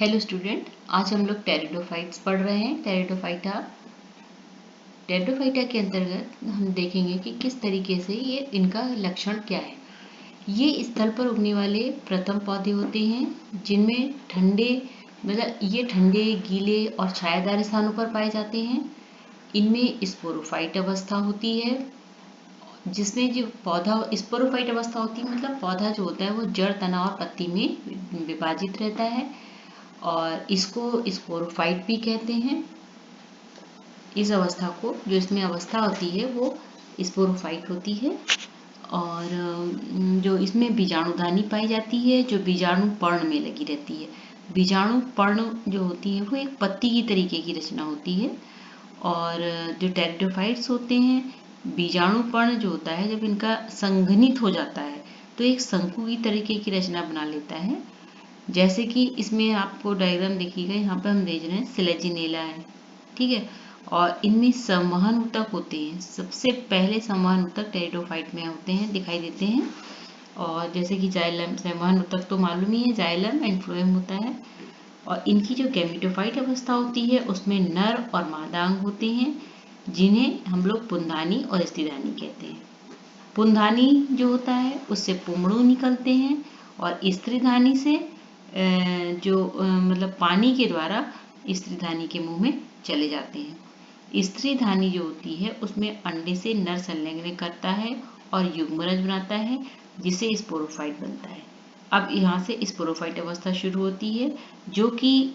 Hello student, आज हम लोग टेरिडोफाइट्स पढ़ रहे हैं। टेरिडोफाइटा के अंतर्गत हम देखेंगे कि किस तरीके से ये इनका लक्षण क्या है। ये स्थल पर उगने वाले प्रथम पौधे होते हैं जिनमें ये ठंडे, गीले और छायादार स्थानों पर पाए जाते हैं। इनमें स्पोरोफाइट अवस्था होती है, जिसमें जो पौधा स्पोरोफाइट अवस्था होती है मतलब पौधा जो होता है वो जड़, तना और पत्ती में विभाजित रहता है और इसको स्पोरोफाइट भी कहते हैं। इस अवस्था को, जो इसमें अवस्था होती है वो स्पोरोफाइट होती है। और जो इसमें बीजाणुधानी पाई जाती है जो बीजाणु पर्ण में लगी रहती है। बीजाणु पर्ण जो होती है वो एक पत्ती की तरीके की रचना होती है। और जो टेरिडोफाइट्स होते हैं, बीजाणु पर्ण जो होता है जब इनका संघनित हो जाता है तो एक शंकु की तरीके की रचना बना लेता है। जैसे कि इसमें आपको डायग्राम देखिएगा, यहाँ पे हम देख रहे हैं सिलेजिनेला है, ठीक है। और इनमें संवहन ऊतक होते हैं। सबसे पहले संवहन ऊतक टेरिडोफाइट में होते हैं, दिखाई देते हैं। और जैसे कि जाइलम, संवहन ऊतक तो मालूम ही है, जाइलम एंड फ्लोएम होता है। और इनकी जो गैमेटोफाइट अवस्था होती है उसमें नर और मादा अंग होते हैं, जिन्हें हम लोग पुंधानी और स्त्रीधानी कहते हैं। पुंधानी जो होता है उससे पुंगड़ू निकलते हैं और स्त्रीधानी से मतलब पानी के द्वारा स्त्रीधानी के मुंह में चले जाते हैं। स्त्रीधानी जो होती है उसमें अंडे से नर संलग्न करता है और युग्मनज बनाता है, जिसे स्पोरोफाइट बनता है। अब यहाँ से स्पोरोफाइट अवस्था शुरू होती है, जो कि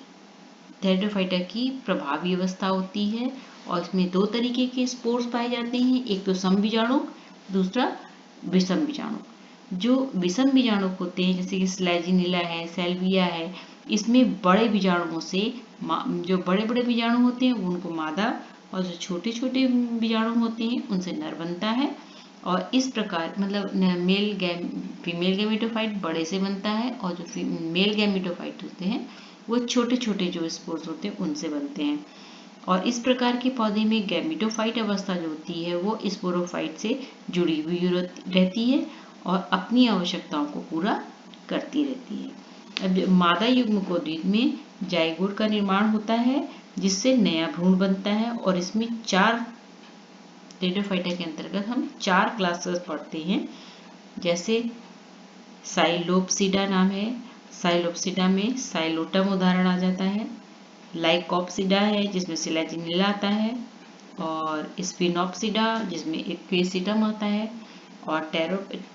टेरिडोफाइटा की प्रभावी अवस्था होती है। और इसमें दो तरीके के स्पोर्स पाए जाते हैं, एक तो समबीजाणु, दूसरा विषम बीजाणु। जो विषम बीजाणु होते हैं जैसे कि स्लेजिनिला है, सेल्विया है, इसमें बड़े बीजाणुओं से जो बड़े बड़े बीजाणु होते हैं उनको मादा और जो छोटे छोटे बीजाणु होते हैं उनसे नर बनता है। और इस प्रकार मतलब फीमेल गैमेटोफाइट बड़े से बनता है और जो मेल गैमेटोफाइट होते हैं वो छोटे छोटे जो स्पोर्स होते हैं उनसे बनते हैं। और इस प्रकार के पौधे में गैमेटोफाइट अवस्था जो होती है वो स्पोरोफाइट से जुड़ी हुई रहती है और अपनी आवश्यकताओं को पूरा करती रहती है। अब मादा युग्मकोद्भिद में जाइगोट का निर्माण होता है, जिससे नया भ्रूण बनता है। और इसमें टेरिडोफाइटा के अंतर्गत हम 4 क्लासेस पढ़ते हैं। जैसे साइलोप्सिडा नाम है, साइलोप्सिडा में साइलोटम उदाहरण आ जाता है। लाइकोप्सिडा है जिसमें सिलेजिनिला आता है, और स्पिनोप्सिडा जिसमें इक्वेसिटम आता है, और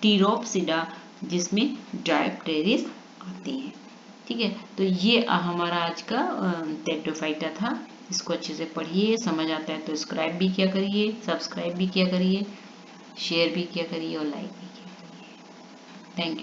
टीरोप्सिडा जिसमें डायोप्टेरिस आती है। ठीक है, तो ये हमारा आज का टेरिडोफाइटा था। इसको अच्छे से पढ़िए, समझ आता है तो सब्सक्राइब भी किया करिए, शेयर भी किया करिए और लाइक भी किया करिए। Thank you.